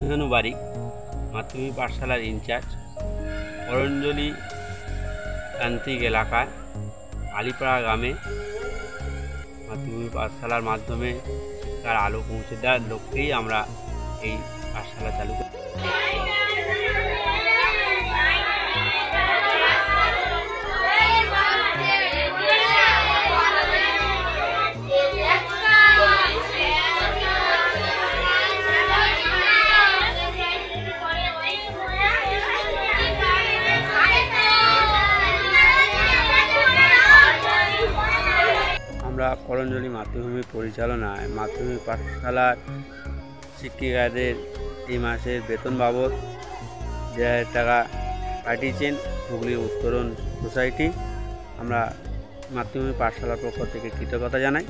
বারিক মাধ্যমিক পাঠশালার ইনচার্জ। করঞ্জলি তান্ত্রিক এলাকায় আলিপাড়া গ্রামে মাধ্যমিক পাঠশালার মাধ্যমে শিক্ষার আলো পৌঁছে দেওয়ার লক্ষ্যেই আমরা এই পাঠশালা চালু করি। আমরা করঞ্জলি মাতৃভূমি পরিচালনায় মাধ্যমিক পাঠশালার শিক্ষিকাদের এই মাসের বেতন বাবদ 2,000 টাকা পাঠিয়েছেন হুগলি উত্তরণ সোসাইটি। আমরা মাধ্যমিক পাঠশালার পক্ষ থেকে কৃতজ্ঞতা জানাই।